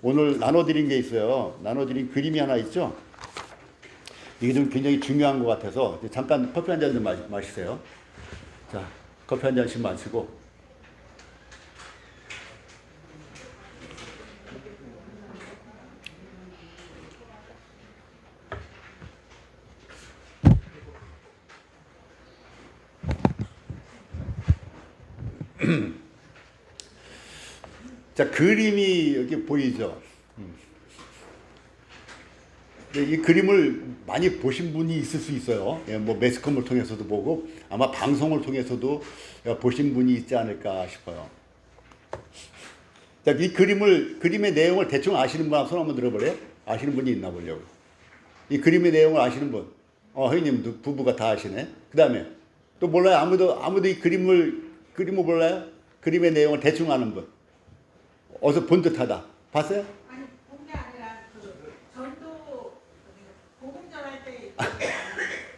오늘 나눠드린 게 있어요. 나눠드린 그림이 하나 있죠. 이게 좀 굉장히 중요한 것 같아서 잠깐 커피 한 잔 좀 마시세요. 자, 커피 한 잔씩 마시고. 자, 그림이 여기 보이죠? 이 그림을 많이 보신 분이 있을 수 있어요. 예, 뭐 매스컴을 통해서도 보고 아마 방송을 통해서도 보신 분이 있지 않을까 싶어요. 자, 이 그림의 내용을 대충 아시는 분 손 한번 들어볼래요? 아시는 분이 있나 보려고. 이 그림의 내용을 아시는 분. 형님도 부부가 다 아시네. 그 다음에 또 몰라요? 아무도 이 그림을 몰라요? 그림의 내용을 대충 아는 분. 어서 본 듯하다. 봤어요? 아니, 본 게 아니라 전도 복음 전할 때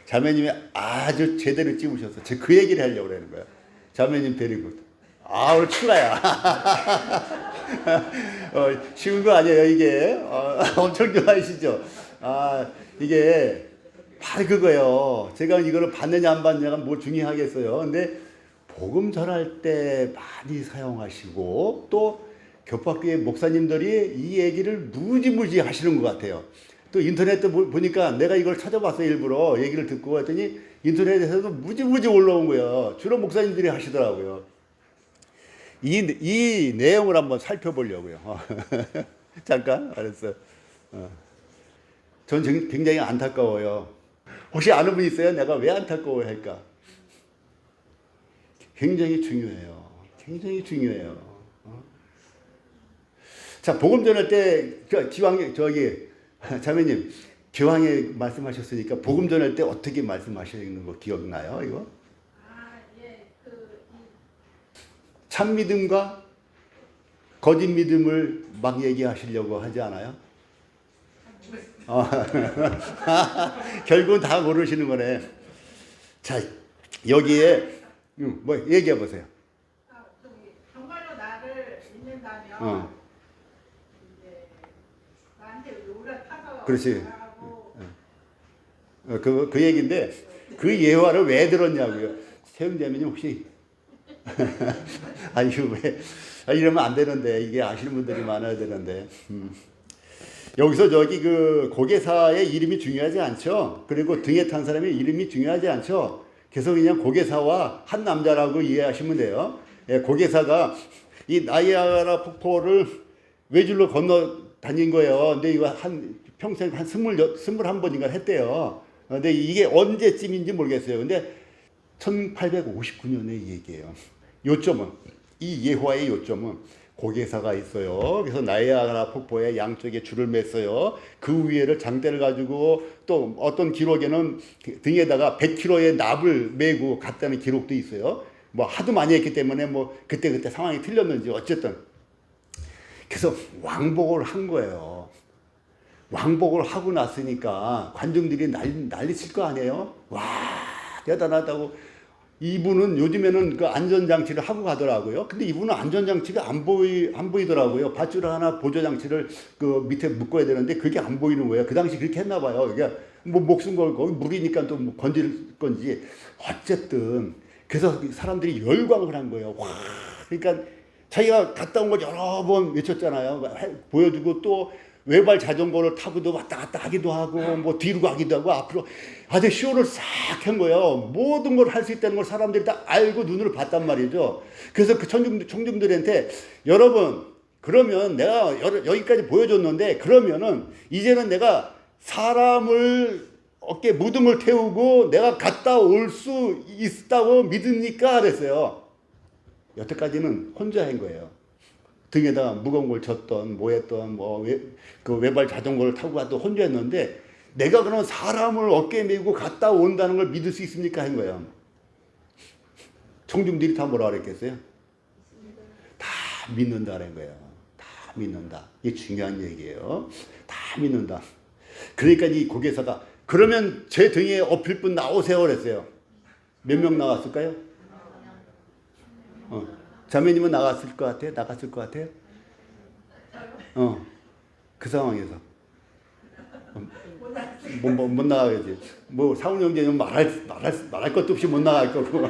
자매님이 아주 제대로 찍으셔서 제가 그 얘기를 하려고 그러는 거예요. 자매님 데리고. 오늘 출라야. 쉬운 거 아니에요, 이게. 엄청 좋아하시죠? 이게 바로 그거예요. 제가 이거를 받느냐 안 받느냐가 뭐 중요하겠어요. 근데 복음 전할 때 많이 사용하시고 또 교파교회 목사님들이 이 얘기를 무지무지 하시는 것 같아요. 또 인터넷도 보니까 내가 이걸 찾아봤어요. 일부러 얘기를 듣고 했더니 인터넷에서도 무지무지 올라온 거예요. 주로 목사님들이 하시더라고요. 이 내용을 한번 살펴보려고요. 잠깐 알았어요. 전 굉장히 안타까워요. 혹시 아는 분 있어요? 내가 왜 안타까워할까? 굉장히 중요해요. 굉장히 중요해요. 자, 복음 전할 때 기왕에 자매님 기왕에 말씀하셨으니까 복음 전할 때 어떻게 말씀하시는 거 기억나요? 이거? 예, 참 믿음과 거짓 믿음을 막 얘기하시려고 하지 않아요? 결국은 다 모르시는 거네. 자, 여기에 뭐 얘기해 보세요. 정말로 나를 믿는다면 이제 나한테 올라타서 그렇지. 그 얘기인데 그 예화를 왜 들었냐고요. 세훈자매님 혹시 아니 왜 이러면 안 되는데 이게 아시는 분들이 많아야 되는데 여기서 그 고개사의 이름이 중요하지 않죠. 그리고 등에 탄 사람의 이름이 중요하지 않죠. 그래서 그냥 고개사와 한 남자라고 이해하시면 돼요. 예, 고개사가 이 나이아가라 폭포를 외줄로 건너 다닌 거예요. 근데 이거 평생 한 21번인가 했대요. 근데 이게 언제쯤인지 모르겠어요. 근데 1859년의 얘기예요. 이 예화의 요점은 고개사가 있어요. 그래서 나이아가라 폭포의 양쪽에 줄을 맸어요. 그 위에를 장대를 가지고 또 어떤 기록에는 등에다가 100kg의 납을 메고 갔다는 기록도 있어요. 뭐 하도 많이 했기 때문에 뭐 그때 상황이 틀렸는지 어쨌든 그래서 왕복을 한 거예요. 왕복을 하고 났으니까 관중들이 난리 칠 거 아니에요? 와, 대단하다고. 이분은 요즘에는 그 안전장치를 하고 가더라고요. 근데 이분은 안전장치가 안 보이더라고요. 밧줄 하나 보조장치를 그 밑에 묶어야 되는데 그게 안 보이는 거예요. 그 당시 그렇게 했나 봐요. 그러니까 뭐 목숨 걸고 물이니까 또 뭐 건질 건지. 어쨌든 그래서 사람들이 열광을 한 거예요. 와, 그러니까 자기가 갔다 온 걸 여러 번 외쳤잖아요. 보여주고 또 외발 자전거를 타고도 왔다 갔다 하기도 하고 뭐 뒤로 가기도 하고 앞으로 아주 쇼를 싹 한 거예요. 모든 걸 할 수 있다는 걸 사람들이 다 알고 눈으로 봤단 말이죠. 그래서 그 청중들한테 여러분 그러면 내가 여기까지 보여줬는데 그러면은 이제는 내가 사람을 어깨에 무덤을 태우고 내가 갔다 올 수 있다고 믿으니까 그랬어요. 여태까지는 혼자 한 거예요. 등에다가 무거운 걸 졌던 뭐 했던 그 외발 자전거를 타고 가도 혼자 했는데 내가 그러면 사람을 어깨에 메고 갔다 온다는 걸 믿을 수 있습니까? 한 거예요. 청중들이 다 뭐라 그랬겠어요? 다 믿는다는 거예요. 다 믿는다. 이게 중요한 얘기예요. 다 믿는다. 그러니까 이 고개사가 그러면 제 등에 업힐 분 나오세요 그랬어요. 몇 명 나왔을까요? 자매님은 나갔을 것 같아요? 나갔을 것 같아요? 그 상황에서 못 나가야지. 뭐 사훈 형제는 말할 것도 없이 못 나갈 거고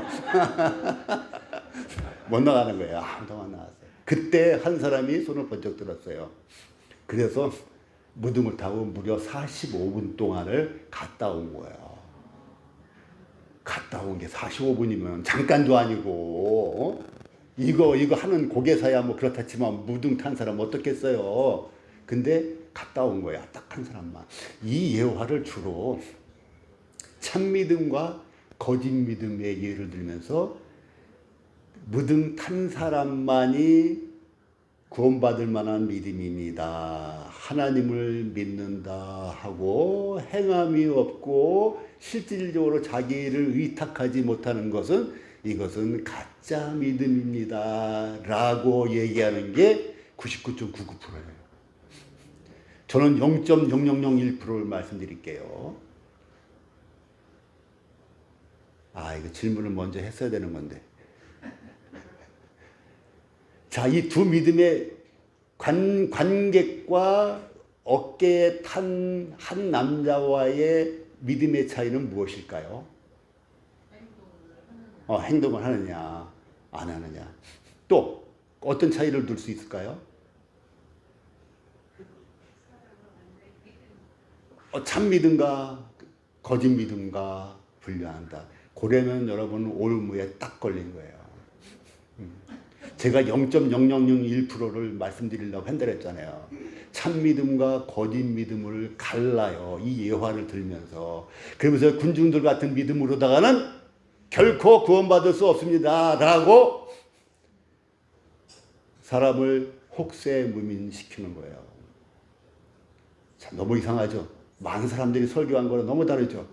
못 나가는 거예요. 아무도 안 나갔어요. 그때 한 사람이 손을 번쩍 들었어요. 그래서 무등을 타고 무려 45분 동안을 갔다 온 거예요. 갔다 온 게 45분이면 잠깐도 아니고, 이거 하는 고개사야 뭐 그렇다 치면 무등 탄 사람 어떻겠어요. 근데 갔다 온 거야. 딱 한 사람만. 이 예화를 주로 참믿음과 거짓 믿음의 예를 들면서 무등 탄 사람만이 구원받을 만한 믿음입니다. 하나님을 믿는다 하고 행함이 없고 실질적으로 자기를 의탁하지 못하는 것은 이것은 가짜 믿음입니다. 라고 얘기하는 게 99.99%예요. 저는 0.0001%를 말씀드릴게요. 이거 질문을 먼저 했어야 되는 건데. 자, 이 두 믿음의 관객과 어깨에 탄 한 남자와의 믿음의 차이는 무엇일까요? 행동을 하느냐, 안 하느냐. 또 어떤 차이를 둘 수 있을까요? 참 믿음과 거짓 믿음과 분류한다. 그러면 여러분 올무에 딱 걸린 거예요. 제가 0.0001%를 말씀드리려고 한다랬잖아요. 참 믿음과 거짓 믿음을 갈라요. 이 예화를 들면서. 그러면서 군중들 같은 믿음으로다가는 결코 구원받을 수 없습니다. 라고 사람을 혹세무민시키는 거예요. 참 너무 이상하죠. 많은 사람들이 설교한 거랑 너무 다르죠.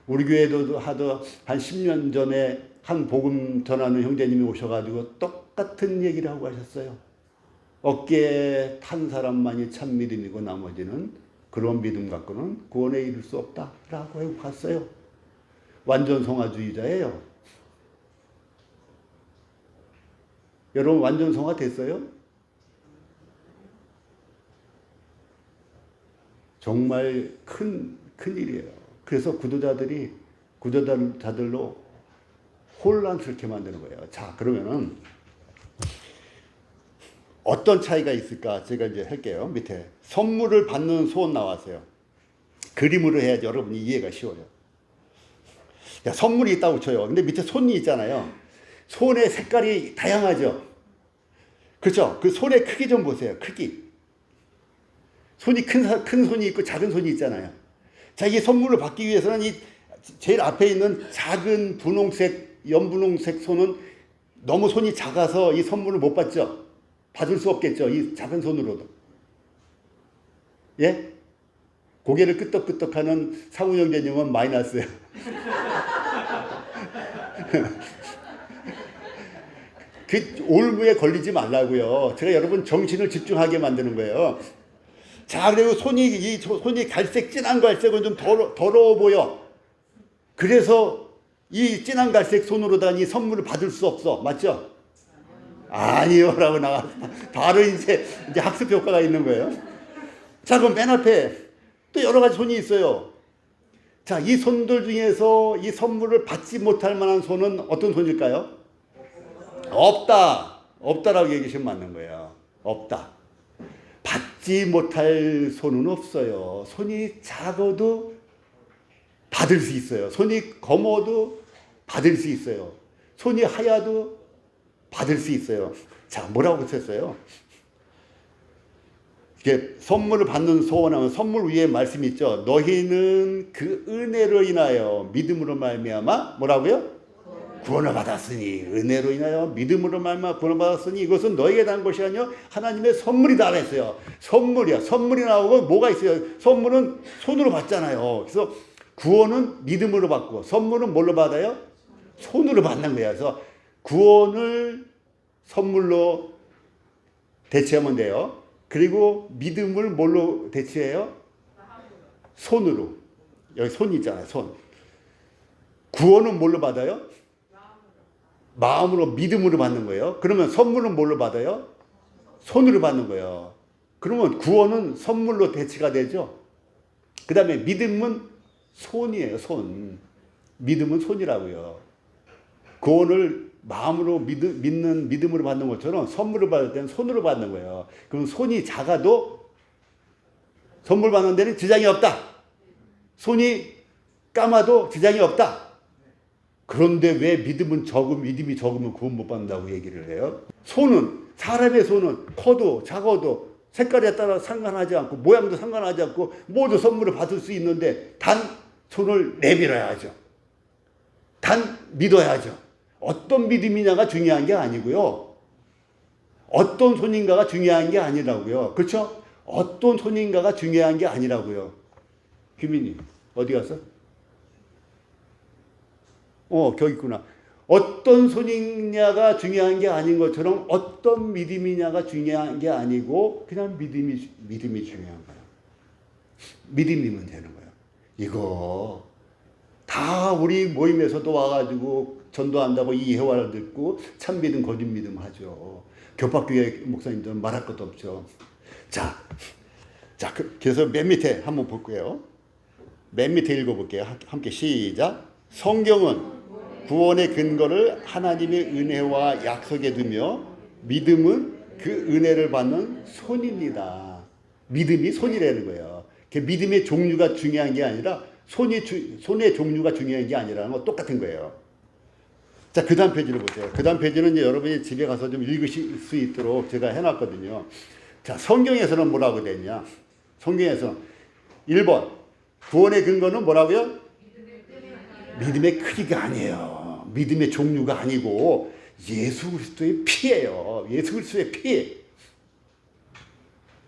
우리 교회도 하도 한 10년 전에 한 복음 전하는 형제님이 오셔가지고 똑같은 얘기를 하고 하셨어요. 어깨에 탄 사람만이 참 믿음이고 나머지는 그런 믿음 갖고는 구원에 이를 수 없다라고 하고 갔어요. 완전 성화주의자예요. 여러분 완전 성화 됐어요? 정말 큰 일이에요. 그래서 구도자들로 혼란스럽게 만드는 거예요. 자, 그러면은 어떤 차이가 있을까? 제가 이제 할게요. 밑에 선물을 받는 소원 나왔어요. 그림으로 해야지 여러분이 이해가 쉬워요. 야, 선물이 있다고 쳐요. 근데 밑에 손이 있잖아요. 손의 색깔이 다양하죠. 그렇죠? 그 손의 크기 좀 보세요. 크기. 손이 큰 손이 있고 작은 손이 있잖아요. 자, 이 선물을 받기 위해서는 이 제일 앞에 있는 작은 분홍색, 연분홍색 손은 너무 손이 작아서 이 선물을 못 받죠. 받을 수 없겠죠. 이 작은 손으로도. 예? 고개를 끄덕끄덕하는 상우 형제님은 마이너스예요. 그 올무에 걸리지 말라고요. 제가 여러분 정신을 집중하게 만드는 거예요. 자, 그리고 손이 갈색, 진한 갈색은 좀 더러워 보여. 그래서 이 진한 갈색 손으로다 이 선물을 받을 수 없어. 맞죠? 아니요. 라고 나왔어. 바로 이제 학습 효과가 있는 거예요. 자, 그럼 맨 앞에 또 여러 가지 손이 있어요. 자, 이 손들 중에서 이 선물을 받지 못할 만한 손은 어떤 손일까요? 없다. 없다라고 얘기하시면 맞는 거예요. 없다. 받지 못할 손은 없어요. 손이 작아도 받을 수 있어요. 손이 검어도 받을 수 있어요. 손이 하얘도 받을 수 있어요. 자, 뭐라고 썼어요? 이게 선물을 받는 소원하면 선물 위에 말씀이 있죠. 너희는 그 은혜로 인하여 믿음으로 말미암아 뭐라고요? 구원을 받았으니 은혜로 인하여 믿음으로 말미암아 구원을 받았으니 이것은 너에게 단 것이 아니요 하나님의 선물이다 그랬어요. 선물이야. 선물이 나오고 뭐가 있어요? 선물은 손으로 받잖아요. 그래서 구원은 믿음으로 받고 선물은 뭘로 받아요? 손으로 받는 거야. 그래서 구원을 선물로 대체하면 돼요. 그리고 믿음을 뭘로 대체해요? 손으로. 여기 손 있잖아요. 손. 구원은 뭘로 받아요? 마음으로 믿음으로 받는 거예요. 그러면 선물은 뭘로 받아요? 손으로 받는 거예요. 그러면 구원은 선물로 대치가 되죠. 그 다음에 믿음은 손이에요. 손. 믿음은 손이라고요. 구원을 마음으로 믿는 믿음으로 받는 것처럼 선물을 받을 때는 손으로 받는 거예요. 그럼 손이 작아도 선물 받는 데는 지장이 없다. 손이 까마도 지장이 없다. 그런데 왜 믿음이 적으면 구원 못 받는다고 얘기를 해요? 사람의 손은 커도 작아도 색깔에 따라 상관하지 않고 모양도 상관하지 않고 모두 선물을 받을 수 있는데 단 손을 내밀어야죠. 단 믿어야죠. 어떤 믿음이냐가 중요한 게 아니고요. 어떤 손인가가 중요한 게 아니라고요. 그렇죠? 어떤 손인가가 중요한 게 아니라고요. 규민이 어디 갔어? 저기 있구나. 어떤 손이냐가 중요한 게 아닌 것처럼 어떤 믿음이냐가 중요한 게 아니고 그냥 믿음이 중요한 거예요. 믿음이면 되는 거예요. 이거 다 우리 모임에서도 와가지고 전도한다고 이 예화를 듣고 참 믿음 거짓 믿음 하죠. 교박교회 목사님들은 말할 것도 없죠. 자, 그래서 맨 밑에 한번 볼게요. 맨 밑에 읽어볼게요. 함께 시작. 성경은 구원의 근거를 하나님의 은혜와 약속에 두며 믿음은 그 은혜를 받는 손입니다. 믿음이 손이라는 거예요. 믿음의 종류가 중요한 게 아니라 손의 종류가 중요한 게 아니라는 거 똑같은 거예요. 자, 그 다음 페이지를 보세요. 그 다음 페이지는 이제 여러분이 집에 가서 좀 읽으실 수 있도록 제가 해놨거든요. 자, 성경에서는 뭐라고 되냐? 성경에서 1번 구원의 근거는 뭐라고요? 믿음의 크기가 아니에요. 믿음의 종류가 아니고 예수 그리스도의 피예요. 예수 그리스도의 피.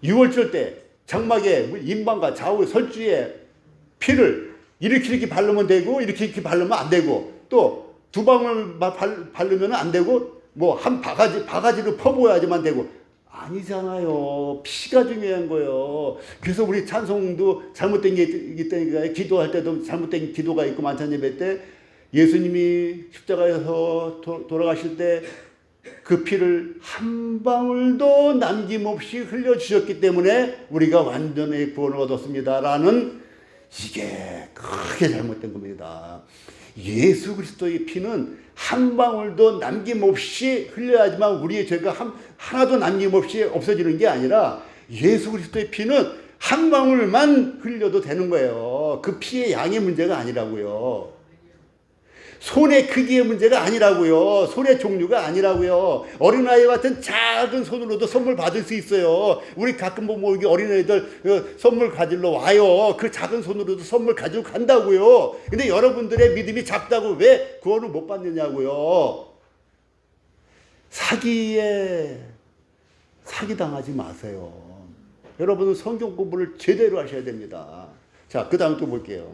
6월절 때 장막에 임방과 좌우 설주에 피를 이렇게 바르면 되고 이렇게 바르면 안 되고 또 두 방울 바르면 안 되고 뭐 한 바가지로 퍼부어야지만 되고 아니잖아요. 피가 중요한 거예요. 그래서 우리 찬송도 잘못된 게 있기 때문에 기도할 때도 잘못된 기도가 있고 만찬 예배 때 예수님이 십자가에서 돌아가실 때 그 피를 한 방울도 남김없이 흘려주셨기 때문에 우리가 완전히 구원을 얻었습니다라는 이게 크게 잘못된 겁니다. 예수 그리스도의 피는 한 방울도 남김없이 흘려야지만 우리의 죄가 하나도 남김없이 없어지는 게 아니라 예수 그리스도의 피는 한 방울만 흘려도 되는 거예요. 그 피의 양의 문제가 아니라고요. 손의 크기의 문제가 아니라고요. 손의 종류가 아니라고요. 어린아이 같은 작은 손으로도 선물 받을 수 있어요. 우리 가끔 보면 여기 어린아이들 선물 가지러 와요. 그 작은 손으로도 선물 가지고 간다고요. 근데 여러분들의 믿음이 작다고 왜 구원을 못 받느냐고요. 사기당하지 마세요. 여러분은 성경 공부를 제대로 하셔야 됩니다. 자, 그 다음 또 볼게요.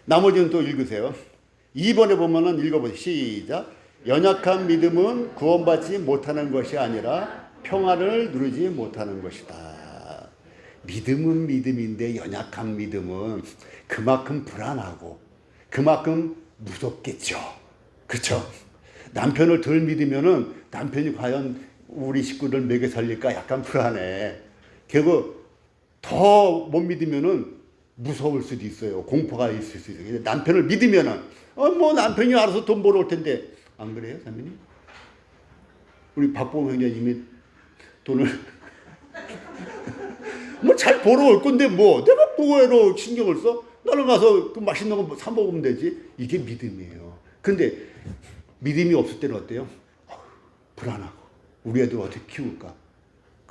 나머지는 또 읽으세요. 2번에 보면은 읽어보세요. 시작. 연약한 믿음은 구원받지 못하는 것이 아니라 평안을 누리지 못하는 것이다. 믿음은 믿음인데 연약한 믿음은 그만큼 불안하고 그만큼 무섭겠죠. 그렇죠? 남편을 덜 믿으면은 남편이 과연 우리 식구를 먹여 살릴까 약간 불안해. 결국 더 못 믿으면은 무서울 수도 있어요. 공포가 있을 수도 있어요. 남편을 믿으면은 뭐 남편이 알아서 돈 벌어올 텐데 안 그래요, 사모님? 우리 박보영 형제님이 돈을 뭐 잘 벌어올 건데 뭐 내가 뭐로 신경을 써? 나는 가서 그 맛있는 거 사 먹으면 되지. 이게 믿음이에요. 근데 믿음이 없을 때는 어때요? 불안하고 우리 애들 어떻게 키울까?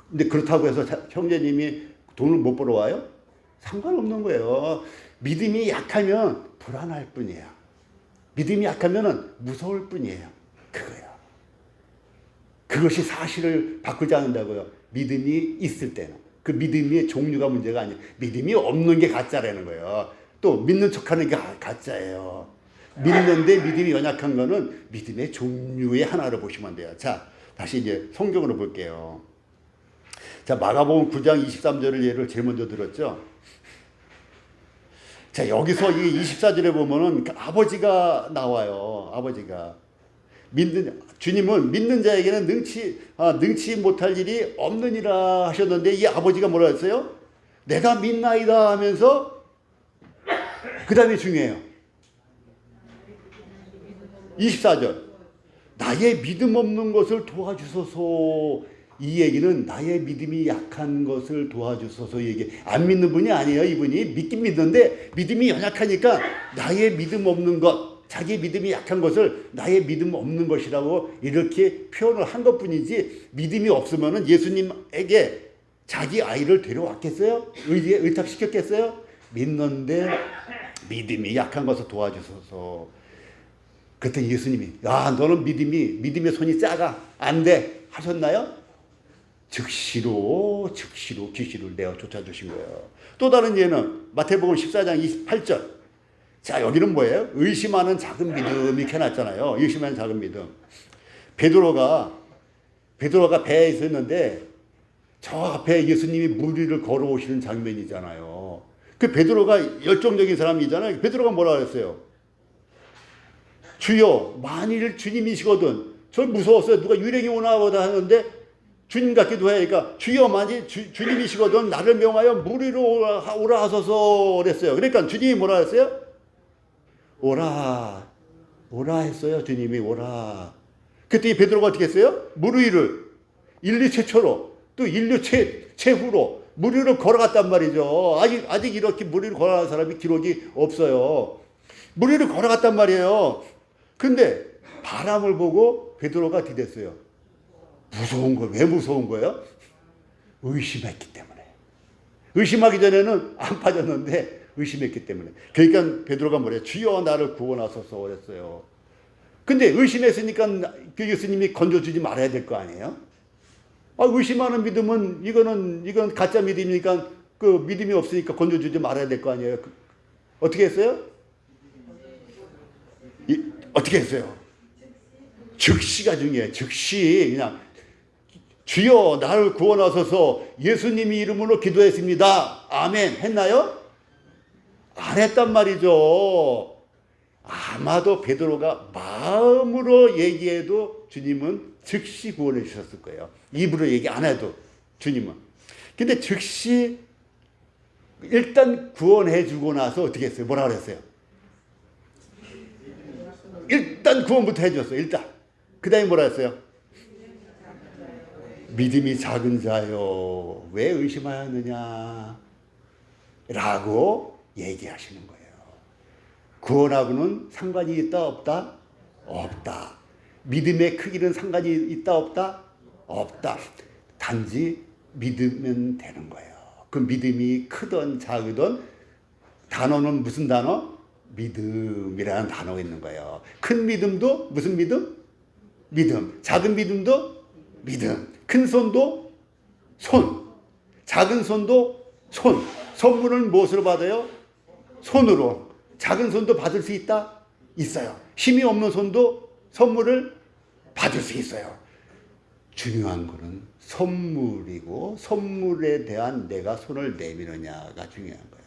근데 그렇다고 해서 형제님이 돈을 못 벌어와요? 상관없는 거예요. 믿음이 약하면 불안할 뿐이에요. 믿음이 약하면 무서울 뿐이에요. 그거예요. 그것이 사실을 바꾸지 않는다고요. 믿음이 있을 때는. 그 믿음의 종류가 문제가 아니에요. 믿음이 없는 게 가짜라는 거예요. 또 믿는 척하는 게 가짜예요. 믿는데 믿음이 연약한 거는 믿음의 종류의 하나로 보시면 돼요. 자, 다시 이제 성경으로 볼게요. 자, 마가복음 9장 23절을 예를 제일 먼저 들었죠. 자, 여기서 이 24절에 보면은 아버지가 나와요. 아버지가. 주님은 믿는 자에게는 능치 못할 일이 없느니라 하셨는데 이 아버지가 뭐라 했어요? 내가 믿나이다 하면서 그 다음에 중요해요. 24절 나의 믿음 없는 것을 도와주소서. 이 얘기는 나의 믿음이 약한 것을 도와주소서 얘기. 안 믿는 분이 아니에요. 이분이 믿긴 믿는데 믿음이 연약하니까 나의 믿음 없는 것, 자기 믿음이 약한 것을 나의 믿음 없는 것이라고 이렇게 표현을 한 것뿐이지 믿음이 없으면 예수님에게 자기 아이를 데려왔겠어요? 의탁시켰겠어요? 믿는데 믿음이 약한 것을 도와주소서. 그때 예수님이 너는 믿음의 손이 작아 안 돼 하셨나요? 즉시로 귀신을 내어 쫓아주신 거예요. 또 다른 예는 마태복음 14장 28절. 자, 여기는 뭐예요? 의심하는 작은 믿음 이렇게 해놨잖아요. 의심하는 작은 믿음. 베드로가 배에 있었는데 저 앞에 예수님이 물 위를 걸어오시는 장면이잖아요. 그 베드로가 열정적인 사람이잖아요. 베드로가 뭐라 그랬어요? 주여, 만일 주님이시거든. 저 무서웠어요. 누가 유령이 오나 보다 하는데 주님 같기도 해. 그러니까 주여, 만일 주님이시거든 나를 명하여 물 위로 오라 하소서 그랬어요. 그러니까 주님이 뭐라 했어요? 오라 했어요. 주님이 오라. 그때 이 베드로가 어떻게 했어요? 물 위를 인류 최초로 또 인류 최후로 물 위로 걸어갔단 말이죠. 아직 이렇게 물 위로 걸어간 사람이 기록이 없어요. 물 위로 걸어갔단 말이에요. 근데 바람을 보고 베드로가 디댔어요. 무서운 거예요. 왜 무서운 거예요? 의심했기 때문에. 의심하기 전에는 안 빠졌는데 의심했기 때문에. 그러니까 베드로가 뭐래요? 주여 나를 구원하소서 그랬어요. 근데 의심했으니까 그 예수님이 건져주지 말아야 될 거 아니에요? 의심하는 믿음은 이건 가짜 믿음이니까 그 믿음이 없으니까 건져주지 말아야 될 거 아니에요? 어떻게 했어요? 어떻게 했어요? 즉시가 중요해요. 즉시 그냥 주여 나를 구원하소서 예수님이 이름으로 기도했습니다. 아멘 했나요? 안 했단 말이죠. 아마도 베드로가 마음으로 얘기해도 주님은 즉시 구원해 주셨을 거예요. 입으로 얘기 안 해도 주님은. 근데 즉시 일단 구원해 주고 나서 어떻게 했어요? 뭐라 그랬어요? 일단 구원부터 해줬어요. 일단. 그 다음에 뭐라 했어요? 믿음이 작은 자요 왜 의심하였느냐 라고 얘기하시는 거예요. 구원하고는 상관이 있다 없다? 없다. 믿음의 크기는 상관이 있다 없다? 없다. 단지 믿으면 되는 거예요. 그 믿음이 크든 작으든 단어는 무슨 단어? 믿음이라는 단어가 있는 거예요. 큰 믿음도 무슨 믿음? 믿음. 작은 믿음도 믿음. 큰 손도 손. 작은 손도 손. 선물은 무엇으로 받아요? 손으로. 작은 손도 받을 수 있다? 있어요. 힘이 없는 손도 선물을 받을 수 있어요. 중요한 거는 선물이고 선물에 대한 내가 손을 내미느냐가 중요한 거예요.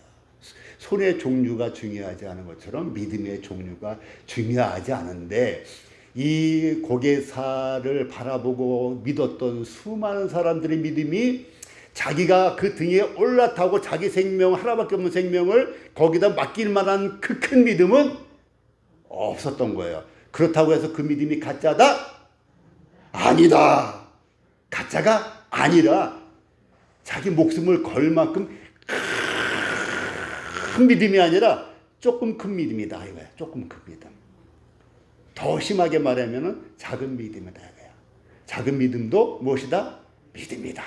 손의 종류가 중요하지 않은 것처럼 믿음의 종류가 중요하지 않은데 이 고개사를 바라보고 믿었던 수많은 사람들의 믿음이 자기가 그 등에 올라타고 자기 생명 하나밖에 없는 생명을 거기다 맡길 만한 그 큰 믿음은 없었던 거예요. 그렇다고 해서 그 믿음이 가짜다? 아니다. 가짜가 아니라 자기 목숨을 걸 만큼 큰 믿음이 아니라 조금 큰 믿음이다 이거야. 조금 큰 믿음. 더 심하게 말하면은 작은 믿음이다 이거야. 작은 믿음도 무엇이다? 믿음이다.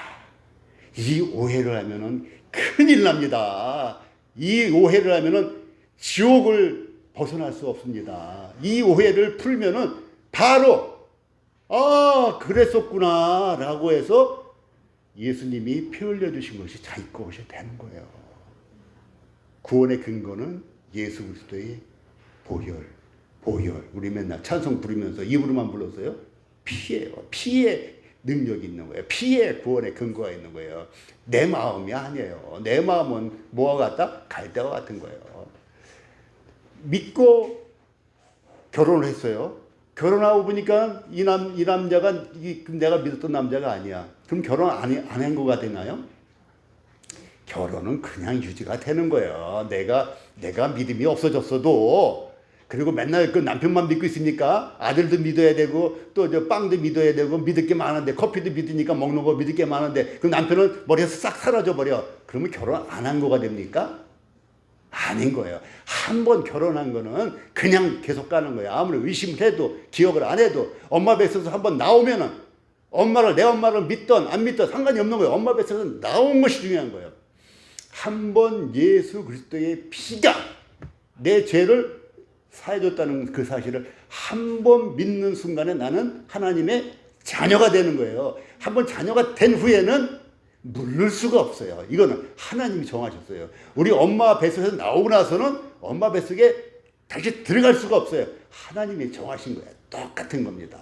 이 오해를 하면은 큰일 납니다. 이 오해를 하면은 지옥을 벗어날 수 없습니다. 이 오해를 풀면은 바로 그랬었구나 라고 해서 예수님이 피 흘려주신 것이 자기 것이 되는 거예요. 구원의 근거는 예수 그리스도의 보혈. 우리 맨날 찬송 부르면서 입으로만 불렀어요. 피예요. 피의 능력이 있는 거예요. 피의 구원의 근거가 있는 거예요. 내 마음이 아니에요. 내 마음은 뭐와 같다? 갈대와 같은 거예요. 믿고 결혼을 했어요. 결혼하고 보니까 이 남자가 내가 믿었던 남자가 아니야. 그럼 결혼 안 한 거가 되나요? 결혼은 그냥 유지가 되는 거예요. 내가 믿음이 없어졌어도, 그리고 맨날 그 남편만 믿고 있으니까 아들도 믿어야 되고, 또 저 빵도 믿어야 되고, 믿을 게 많은데, 커피도 믿으니까 먹는 거 믿을 게 많은데, 그 남편은 머리에서 싹 사라져 버려. 그러면 결혼 안 한 거가 됩니까? 아닌 거예요. 한 번 결혼한 거는 그냥 계속 가는 거예요. 아무리 의심해도, 기억을 안 해도, 엄마 뱃속에서 한 번 나오면은, 내 엄마를 믿던 안 믿던 상관이 없는 거예요. 엄마 뱃속에서 나온 것이 중요한 거예요. 한 번 예수 그리스도의 피가 내 죄를 사해줬다는 그 사실을 한 번 믿는 순간에 나는 하나님의 자녀가 되는 거예요. 한 번 자녀가 된 후에는 물를 수가 없어요. 이거는 하나님이 정하셨어요. 우리 엄마 뱃속에서 나오고 나서는 엄마 뱃속에 다시 들어갈 수가 없어요. 하나님이 정하신 거예요. 똑같은 겁니다.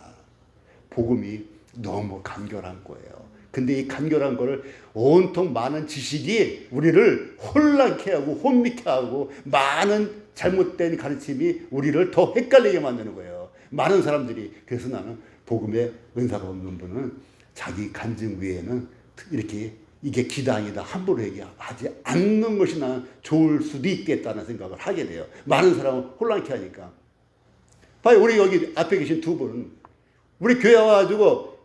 복음이 너무 간결한 거예요. 근데 이 간결한 거를 온통 많은 지식이 우리를 혼란케 하고 혼미케 하고, 많은 잘못된 가르침이 우리를 더 헷갈리게 만드는 거예요. 많은 사람들이. 그래서 나는 복음의 은사가 없는 분은 자기 간증 위에는 이렇게 이게 기당이다 함부로 얘기하지 않는 것이 나는 좋을 수도 있겠다는 생각을 하게 돼요. 많은 사람은 혼란케 하니까. 봐요, 우리 여기 앞에 계신 두 분은 우리 교회 와가지고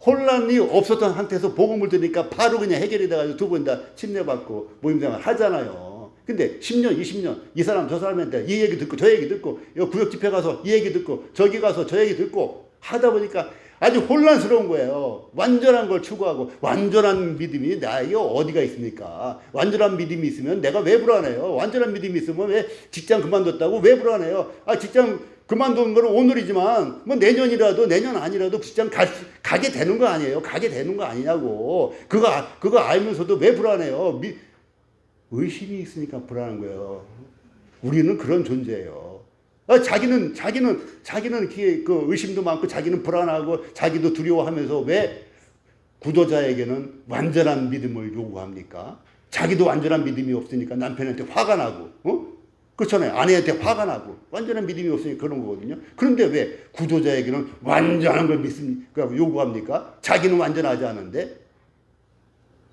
혼란이 없었던 상태에서 복음을 들으니까 바로 그냥 해결이 돼가지고 두 분 다 침례받고 모임생활 하잖아요. 근데 10년, 20년 이 사람 저 사람한테 이 얘기 듣고 저 얘기 듣고, 이 구역 집회 가서 이 얘기 듣고 저기 가서 저 얘기 듣고 하다 보니까 아주 혼란스러운 거예요. 완전한 걸 추구하고, 완전한 믿음이 나에게 어디가 있습니까? 완전한 믿음이 있으면 내가 왜 불안해요? 완전한 믿음이 있으면 왜 직장 그만뒀다고 왜 불안해요? 직장 그만둔 거는 오늘이지만 뭐 내년이라도, 내년 아니라도 직장 가게 되는 거 아니에요? 가게 되는 거 아니냐고. 그거 알면서도 왜 불안해요? 의심이 있으니까 불안한 거예요. 우리는 그런 존재예요. 자기는 그 의심도 많고, 자기는 불안하고, 자기도 두려워하면서 왜 구도자에게는 완전한 믿음을 요구합니까? 자기도 완전한 믿음이 없으니까 남편한테 화가 나고, 그렇잖아요. 아내한테 화가 나고, 완전한 믿음이 없으니까 그런 거거든요. 그런데 왜 구도자에게는 완전한 걸 요구합니까? 자기는 완전하지 않은데.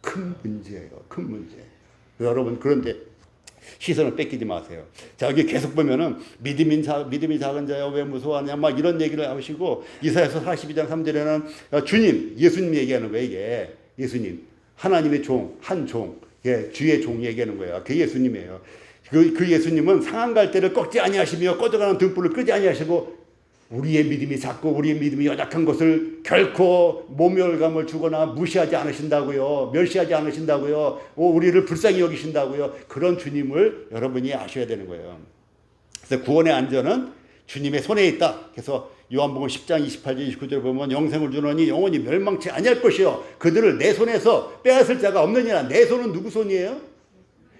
큰 문제예요. 큰 문제. 여러분, 그런데 시선을 뺏기지 마세요. 자, 여기 계속 보면은 믿음이 작은 자여 왜 무서워하냐 막 이런 얘기를 하시고, 이사야서 42장 3절에는 주님, 예수님 얘기하는 거예요. 이게 예수님, 하나님의 종, 한 종, 주의 종 얘기하는 거예요. 그 예수님이에요. 그 예수님은 상한 갈대를 꺾지 아니하시며 꺼져가는 등불을 끄지 아니하시고, 우리의 믿음이 작고 우리의 믿음이 연약한 것을 결코 모멸감을 주거나 무시하지 않으신다고요. 멸시하지 않으신다고요. 우리를 불쌍히 여기신다고요. 그런 주님을 여러분이 아셔야 되는 거예요. 그래서 구원의 안전은 주님의 손에 있다. 그래서 요한복음 10장 28절 29절 보면 영생을 주노니 영원히 멸망치 아니할 것이요 그들을 내 손에서 빼앗을 자가 없느니라. 내 손은 누구 손이에요?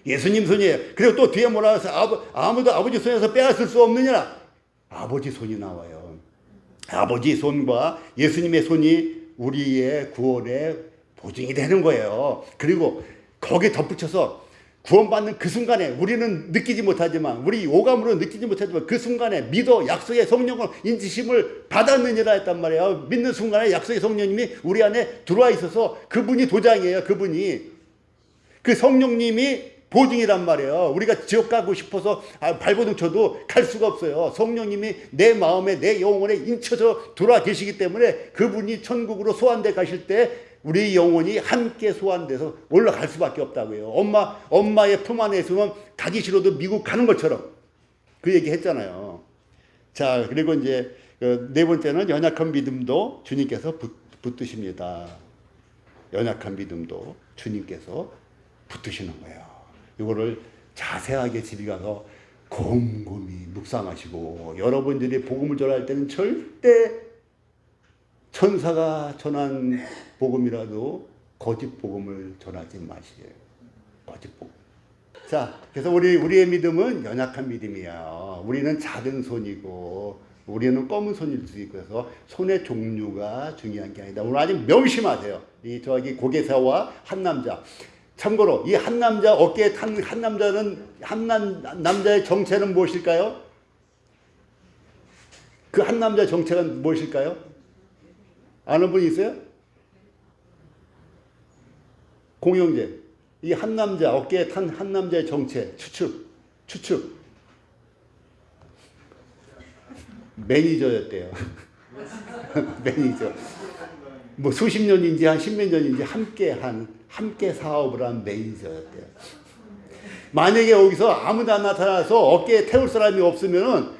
예수님 손이에요. 그리고 또 뒤에 뭐라 해서 아무도 아버지 손에서 빼앗을 수 없느니라. 아버지 손이 나와요. 아버지 손과 예수님의 손이 우리의 구원의 보증이 되는 거예요. 그리고 거기에 덧붙여서 구원받는 그 순간에 우리는 느끼지 못하지만, 우리 오감으로 느끼지 못하지만 그 순간에 믿어 약속의 성령을 인지심을 받았느니라 했단 말이에요. 믿는 순간에 약속의 성령님이 우리 안에 들어와 있어서 그분이 도장이에요. 그분이. 그 성령님이 보증이란 말이에요. 우리가 지옥 가고 싶어서 발버둥 쳐도 갈 수가 없어요. 성령님이 내 마음에, 내 영혼에 인쳐서 들어와 계시기 때문에 그분이 천국으로 소환돼 가실 때 우리 영혼이 함께 소환돼서 올라갈 수밖에 없다고요. 엄마의 품 안에 있으면 가기 싫어도 미국 가는 것처럼 그 얘기 했잖아요. 자, 그리고 이제 네 번째는 연약한 믿음도 주님께서 붙드십니다. 연약한 믿음도 주님께서 붙드시는 거예요. 이거를 자세하게 집에 가서 곰곰이 묵상하시고, 여러분들이 복음을 전할 때는 절대 천사가 전한 복음이라도 거짓 복음을 전하지 마시게요. 거짓 복음. 자, 그래서 우리의 믿음은 연약한 믿음이야. 우리는 작은 손이고, 우리는 검은 손일 수 있고, 그래서 손의 종류가 중요한 게 아니다. 오늘 아주 명심하세요. 저기 고개사와 한 남자. 참고로 이 한 남자 어깨에 탄 한 남자는, 한 남자의 정체는 무엇일까요? 그 한 남자의 정체가 무엇일까요? 아는 분이 있어요? 공영재. 이 한 남자, 어깨에 탄 한 남자의 정체, 추측. 매니저였대요. 매니저. 뭐 수십 년인지 한 십몇 년인지 함께 사업을 한 매니저였대요. 만약에 여기서 아무도 안 나타나서 어깨에 태울 사람이 없으면은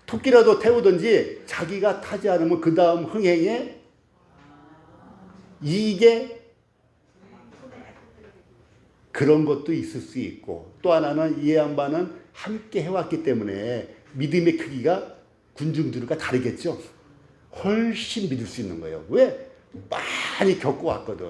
토끼라도 태우든지 자기가 타지 않으면 그 다음 흥행에 이게 그런 것도 있을 수 있고, 또 하나는 이 양반은 함께 해왔기 때문에 믿음의 크기가 군중들과 다르겠죠. 훨씬 믿을 수 있는 거예요. 왜? 많이 겪고 왔거든.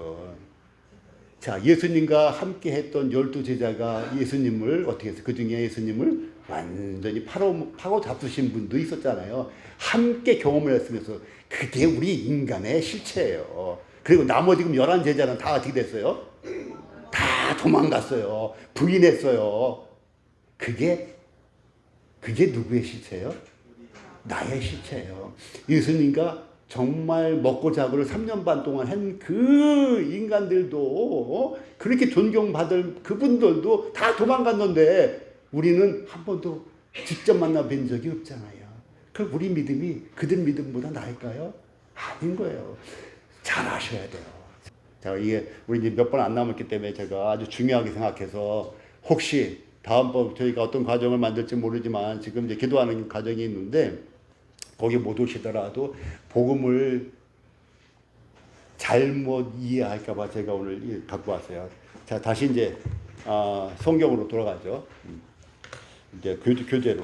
자, 예수님과 함께 했던 12제자가 예수님을 어떻게 했어요? 그 중에 예수님을 완전히 파고 잡수신 분도 있었잖아요. 함께 경험을 했으면서 그게 우리 인간의 실체예요. 그리고 나머지 11제자는 다 어떻게 됐어요? 다 도망갔어요. 부인했어요. 그게 누구의 실체예요? 나의 실체예요. 예수님과 정말 먹고 자고를 3년 반 동안 한 그 인간들도 그렇게 존경받을 그분들도 다 도망갔는데 우리는 한 번도 직접 만나뵌 적이 없잖아요. 그 우리 믿음이 그들 믿음보다 나을까요? 아닌 거예요. 잘 아셔야 돼요. 자, 이게 우리 이제 몇 번 안 남았기 때문에 제가 아주 중요하게 생각해서 혹시 다음번 저희가 어떤 과정을 만들지 모르지만 지금 이제 기도하는 과정이 있는데 거기 못 오시더라도 복음을 잘못 이해할까봐 제가 오늘 갖고 왔어요. 자, 다시 이제 성경으로 돌아가죠. 이제 교재로.